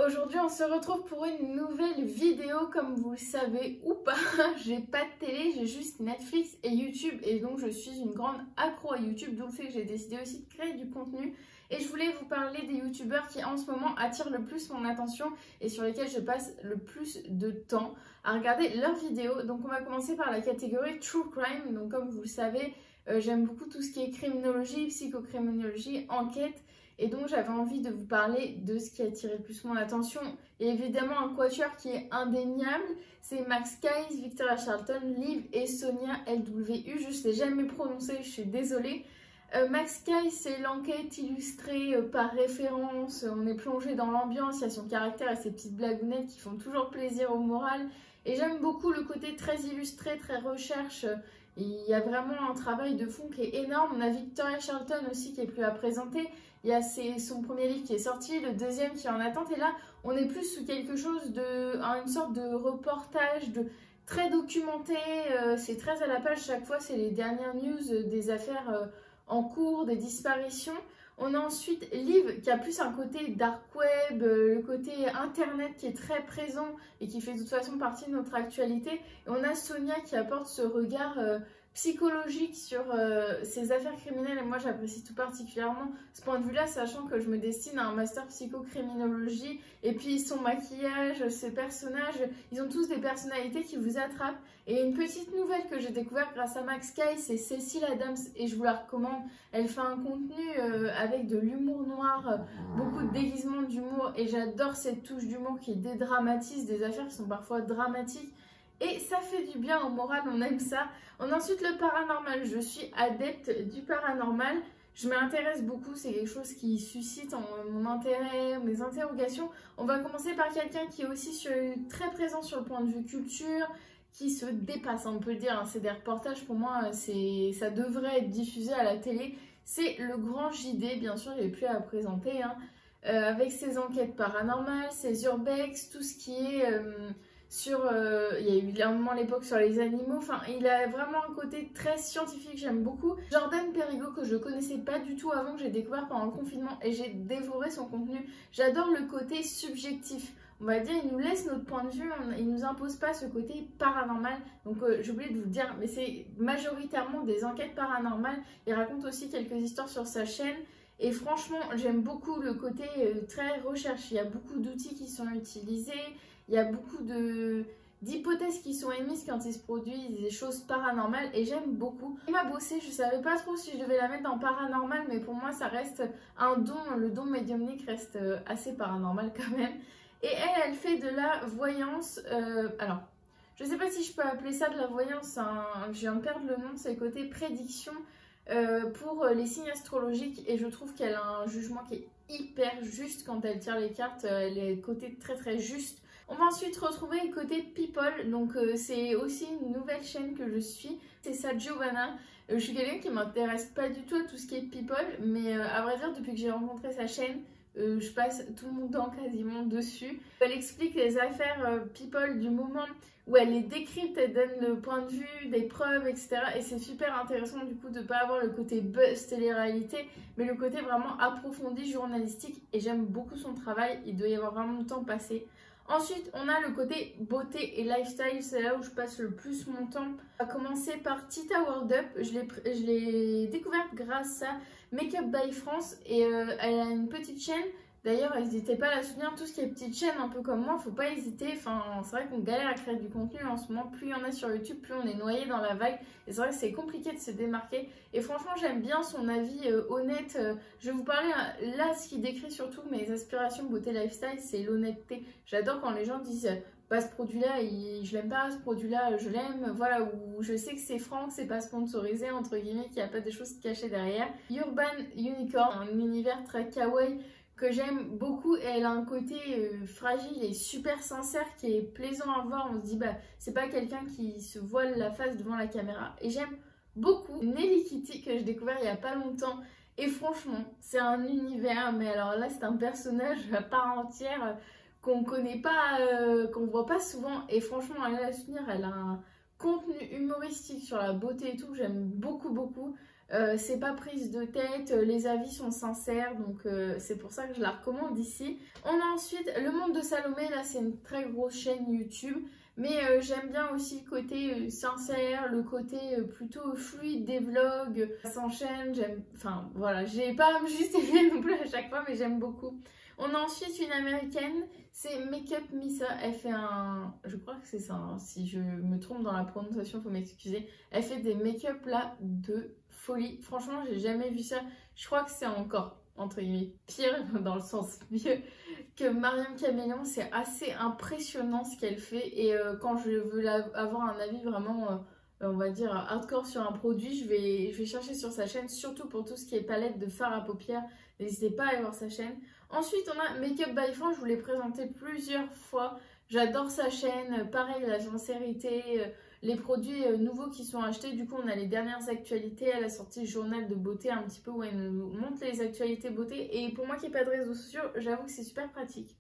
Aujourd'hui on se retrouve pour une nouvelle vidéo. Comme vous le savez ou pas, j'ai pas de télé, j'ai juste Netflix et YouTube, et donc je suis une grande accro à YouTube, donc c'est que j'ai décidé aussi de créer du contenu. Et je voulais vous parler des youtubeurs qui en ce moment attirent le plus mon attention et sur lesquels je passe le plus de temps à regarder leurs vidéos. Donc on va commencer par la catégorie True Crime. Donc comme vous le savez, j'aime beaucoup tout ce qui est criminologie, psychocriminologie, enquête. Et donc j'avais envie de vous parler de ce qui a attiré le plus mon attention. Et évidemment un quatuor qui est indéniable, c'est Max Kayce, Victoria Charlton, Liv et Sonia LWU. Je ne sais jamais prononcer, je suis désolée. Max Kayce, c'est l'enquête illustrée par référence. On est plongé dans l'ambiance, il y a son caractère et ses petites blagounettes qui font toujours plaisir au moral. Et j'aime beaucoup le côté très illustré, très recherche. Il y a vraiment un travail de fond qui est énorme. On a Victoria Charlton aussi qui est plus à présenter. Il y a son premier livre qui est sorti, le deuxième qui est en attente. Et là, on est plus sous quelque chose de... une sorte de reportage, très documenté. C'est très à la page. Chaque fois, c'est les dernières news des affaires en cours, des disparitions. On a ensuite Liv qui a plus un côté dark web, le côté internet qui est très présent et qui fait de toute façon partie de notre actualité. Et on a Sonia qui apporte ce regard psychologique sur ces affaires criminelles, et moi j'apprécie tout particulièrement ce point de vue-là, sachant que je me destine à un master psychocriminologie. Et puis son maquillage, ses personnages, ils ont tous des personnalités qui vous attrapent. Et une petite nouvelle que j'ai découverte grâce à Max Kayce, c'est Cécile Adams, et je vous la recommande. Elle fait un contenu avec de l'humour noir, beaucoup de déguisements d'humour, et j'adore cette touche d'humour qui dédramatise des affaires qui sont parfois dramatiques. Et ça fait du bien au moral, on aime ça. On a ensuite le paranormal. Je suis adepte du paranormal. Je m'intéresse beaucoup, c'est quelque chose qui suscite mon intérêt, mes interrogations. On va commencer par quelqu'un qui est aussi très présent sur le point de vue culture, qui se dépasse, on peut le dire. C'est des reportages, pour moi, ça devrait être diffusé à la télé. C'est le grand JD, bien sûr, il n'est plus à présenter, avec ses enquêtes paranormales, ses urbex, tout ce qui est... il y a eu un moment à l'époque sur les animaux, enfin il a vraiment un côté très scientifique, j'aime beaucoup. Jordan Perigo, que je connaissais pas du tout avant, que j'ai découvert pendant le confinement et j'ai dévoré son contenu. J'adore le côté subjectif, on va dire, il nous laisse notre point de vue, il nous impose pas ce côté paranormal. Donc j'ai oublié de vous le dire, mais c'est majoritairement des enquêtes paranormales. Il raconte aussi quelques histoires sur sa chaîne. Et franchement, j'aime beaucoup le côté très recherche. Il y a beaucoup d'outils qui sont utilisés. Il y a beaucoup d'hypothèses qui sont émises quand il se produit des choses paranormales, et j'aime beaucoup. Il m'a bossé, je savais pas trop si je devais la mettre dans paranormal, mais pour moi ça reste un don. Le don médiumnique reste assez paranormal quand même. Et elle fait de la voyance. Alors, je sais pas si je peux appeler ça de la voyance, je viens de perdre le nom, c'est le côté prédiction. Pour les signes astrologiques, et je trouve qu'elle a un jugement qui est hyper juste quand elle tire les cartes. Elle est côté très très juste. On va ensuite retrouver le côté people, donc c'est aussi une nouvelle chaîne que je suis, c'est ça, Giovanna. Je suis quelqu'un qui m'intéresse pas du tout à tout ce qui est people, mais à vrai dire, depuis que j'ai rencontré sa chaîne, je passe tout mon temps quasiment dessus. Elle explique les affaires people du moment, où elle les décrypte, elle donne le point de vue, des preuves, etc. Et c'est super intéressant du coup de ne pas avoir le côté buzz télé-réalité, mais le côté vraiment approfondi journalistique. Et j'aime beaucoup son travail, il doit y avoir vraiment le temps passé. Ensuite, on a le côté beauté et lifestyle, c'est là où je passe le plus mon temps. On va commencer par Tita World Up. Je l'ai découverte grâce à Makeup by France, et elle a une petite chaîne. D'ailleurs, n'hésitez pas à la soutenir, tout ce qui est petite chaîne un peu comme moi, faut pas hésiter. Enfin, c'est vrai qu'on galère à créer du contenu en ce moment. Plus il y en a sur YouTube, plus on est noyé dans la vague. Et c'est vrai que c'est compliqué de se démarquer. Et franchement, j'aime bien son avis honnête. Je vais vous parler là, ce qui décrit surtout mes aspirations beauté lifestyle, c'est l'honnêteté. J'adore quand les gens disent bah, ce produit-là, je l'aime pas, ce produit-là, je l'aime. Voilà, où je sais que c'est franc, que c'est pas sponsorisé, entre guillemets, qu'il n'y a pas des choses cachées derrière. Urban Unicorn, un univers très kawaii que j'aime beaucoup, et elle a un côté fragile et super sincère qui est plaisant à voir. On se dit bah c'est pas quelqu'un qui se voile la face devant la caméra, et j'aime beaucoup Nelly Kitty, que j'ai découvert il y a pas longtemps, et franchement c'est un univers, mais alors là c'est un personnage à part entière qu'on connaît pas, qu'on voit pas souvent, et franchement elle a à soutenir. Elle a un contenu humoristique sur la beauté et tout, j'aime beaucoup. c'est pas prise de tête, les avis sont sincères, donc c'est pour ça que je la recommande ici. On a ensuite Le Monde de Salomé, là c'est une très grosse chaîne YouTube, mais j'aime bien aussi le côté sincère, le côté plutôt fluide des vlogs, ça s'enchaîne, enfin voilà, j'ai pas à me justifier non plus à chaque fois, mais j'aime beaucoup. On a ensuite une américaine, c'est Make Up Misa, elle fait je crois que c'est ça, hein. Si je me trompe dans la prononciation, faut m'excuser. Elle fait des make-up là de folie, franchement j'ai jamais vu ça, je crois que c'est encore, entre guillemets, pire dans le sens mieux que Mariam Caméléon, c'est assez impressionnant ce qu'elle fait et quand je veux avoir un avis vraiment... on va dire hardcore sur un produit, je vais chercher sur sa chaîne, surtout pour tout ce qui est palette de fard à paupières, n'hésitez pas à aller voir sa chaîne. Ensuite on a Make Up by Fran, je vous l'ai présenté plusieurs fois, j'adore sa chaîne, pareil la sincérité, les produits nouveaux qui sont achetés, du coup on a les dernières actualités, elle a sorti le journal de beauté un petit peu où elle nous montre les actualités beauté et pour moi qui n'ai pas de réseaux sociaux, j'avoue que c'est super pratique.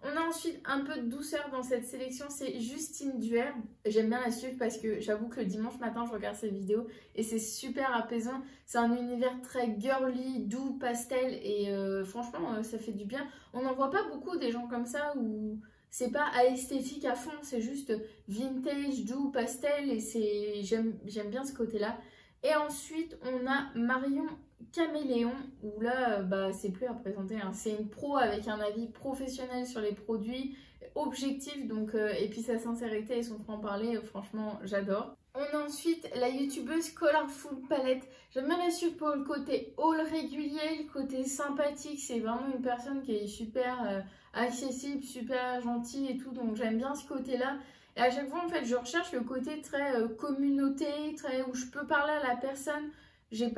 On a ensuite un peu de douceur dans cette sélection, c'est Justine Duer. J'aime bien la suivre parce que j'avoue que le dimanche matin, je regarde ses vidéos et c'est super apaisant. C'est un univers très girly, doux, pastel et franchement, ça fait du bien. On n'en voit pas beaucoup des gens comme ça où c'est pas esthétique à fond, c'est juste vintage, doux, pastel et j'aime bien ce côté-là. Et ensuite, on a Marion Caméléon, où là, c'est plus à présenter, hein. C'est une pro avec un avis professionnel sur les produits, objectif, donc, et puis sa sincérité et son franc-parler, franchement, j'adore. On a ensuite la youtubeuse Colorful Palette. J'aime bien la suivre pour le côté haul régulier, le côté sympathique. C'est vraiment une personne qui est super accessible, super gentille et tout, donc j'aime bien ce côté-là. Et à chaque fois, en fait, je recherche le côté très communauté, très où je peux parler à la personne. Elle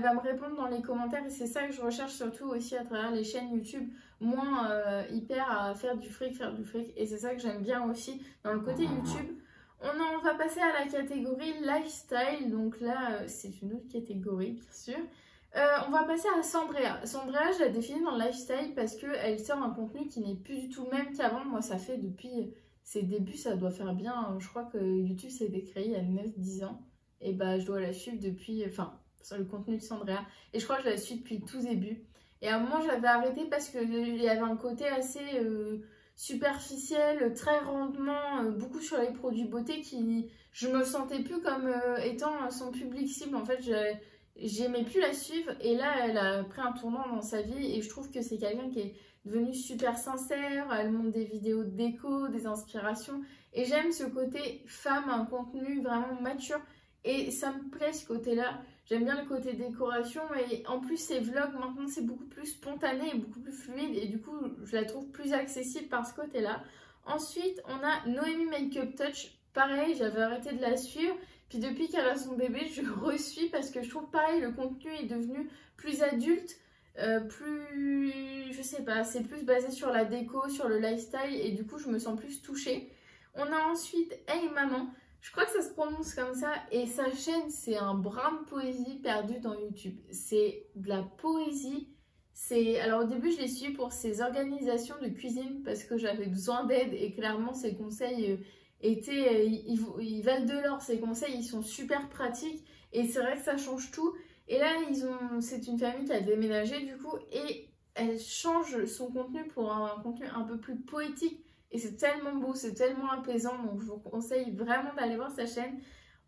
va me répondre dans les commentaires et c'est ça que je recherche surtout aussi à travers les chaînes YouTube. Moins hyper à faire du fric. Et c'est ça que j'aime bien aussi dans le côté YouTube. On va passer à la catégorie lifestyle. Donc là, c'est une autre catégorie, bien sûr. On va passer à Sandrea. Sandrea, je la définis dans le lifestyle parce qu'elle sort un contenu qui n'est plus du tout le même qu'avant. Moi, ça fait depuis... Ses débuts, ça doit faire bien, je crois que YouTube s'est créé il y a 9-10 ans. Et je dois la suivre depuis, sur le contenu de Sandrea. Et je crois que je la suis depuis tout début. Et à un moment, j'avais arrêté parce qu'il y avait un côté assez superficiel, très rendement, beaucoup sur les produits beauté qui... Je me sentais plus comme étant son public cible. En fait, j'aimais plus la suivre. Et là, elle a pris un tournant dans sa vie. Et je trouve que c'est quelqu'un qui est devenue super sincère, elle montre des vidéos de déco, des inspirations et j'aime ce côté femme, un contenu vraiment mature et ça me plaît ce côté-là. J'aime bien le côté décoration et en plus ses vlogs maintenant c'est beaucoup plus spontané et beaucoup plus fluide et du coup je la trouve plus accessible par ce côté-là. Ensuite on a Noémie Makeup Touch, pareil j'avais arrêté de la suivre puis depuis qu'elle a son bébé je re-suis parce que je trouve pareil le contenu est devenu plus adulte. Je sais pas, c'est plus basé sur la déco, sur le lifestyle et du coup je me sens plus touchée. On a ensuite Hey Maman, je crois que ça se prononce comme ça et sa chaîne c'est un brin de poésie perdu dans YouTube. C'est de la poésie, alors au début je l'ai suivi pour ses organisations de cuisine parce que j'avais besoin d'aide et clairement ses conseils ils valent de l'or, ces conseils ils sont super pratiques et c'est vrai que ça change tout. Et là, c'est une famille qui a déménagé du coup et elle change son contenu pour un contenu un peu plus poétique. Et c'est tellement beau, c'est tellement apaisant, donc je vous conseille vraiment d'aller voir sa chaîne.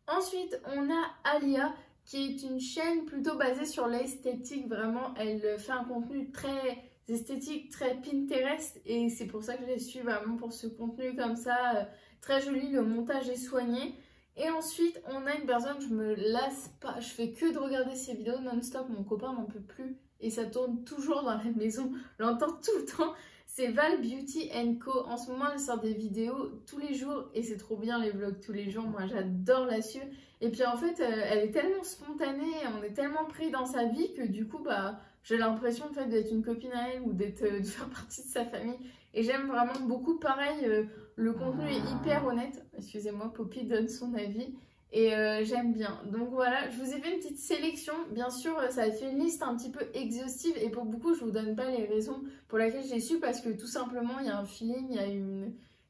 Ensuite, on a Alia qui est une chaîne plutôt basée sur l'esthétique. Vraiment, elle fait un contenu très esthétique, très Pinterest. Et c'est pour ça que je la suis vraiment pour ce contenu comme ça, très joli, le montage est soigné. Et ensuite, on a une personne, je me lasse pas, je fais que de regarder ses vidéos non-stop, mon copain n'en peut plus et ça tourne toujours dans la maison, je l'entends tout le temps. C'est Val Beauty Co. En ce moment, elle sort des vidéos tous les jours et c'est trop bien les vlogs tous les jours, moi j'adore la suivre. Et puis en fait, elle est tellement spontanée, on est tellement pris dans sa vie que du coup, j'ai l'impression en fait, d'être une copine à elle ou de faire partie de sa famille. Et j'aime vraiment beaucoup, pareil, le contenu est hyper honnête. Excusez-moi, Poppy donne son avis et j'aime bien. Donc voilà, je vous ai fait une petite sélection. Bien sûr, ça a fait une liste un petit peu exhaustive et pour beaucoup, je vous donne pas les raisons pour lesquelles j'ai su parce que tout simplement, il y a un feeling, il y a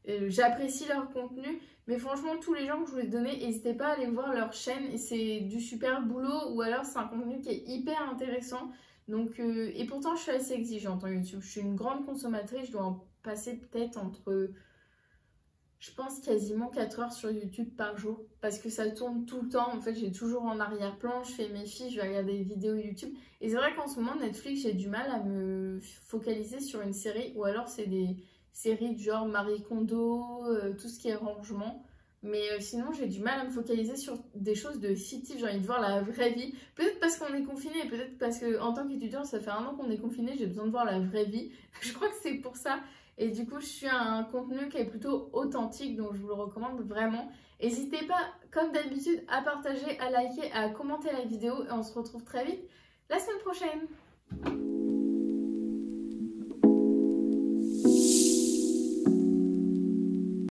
J'apprécie leur contenu, mais franchement, tous les gens que je vous ai donnés, n'hésitez pas à aller voir leur chaîne. C'est du super boulot ou alors c'est un contenu qui est hyper intéressant. Donc, et pourtant, je suis assez exigeante en YouTube. Je suis une grande consommatrice, je dois en passer peut-être entre, je pense, quasiment 4 heures sur YouTube par jour. Parce que ça tourne tout le temps. En fait, j'ai toujours en arrière-plan, je fais mes fiches, je vais regarder des vidéos YouTube. Et c'est vrai qu'en ce moment, Netflix, j'ai du mal à me focaliser sur une série. Ou alors, c'est des séries du genre Marie Kondo, tout ce qui est rangement. Mais sinon, j'ai du mal à me focaliser sur des choses de fictif. J'ai envie de voir la vraie vie. Peut-être parce qu'on est confiné, peut-être parce qu'en tant qu'étudiant, ça fait 1 an qu'on est confiné, j'ai besoin de voir la vraie vie. Je crois que c'est pour ça. Et du coup, je suis un contenu qui est plutôt authentique, donc je vous le recommande vraiment. N'hésitez pas, comme d'habitude, à partager, à liker, à commenter la vidéo. Et on se retrouve très vite la semaine prochaine.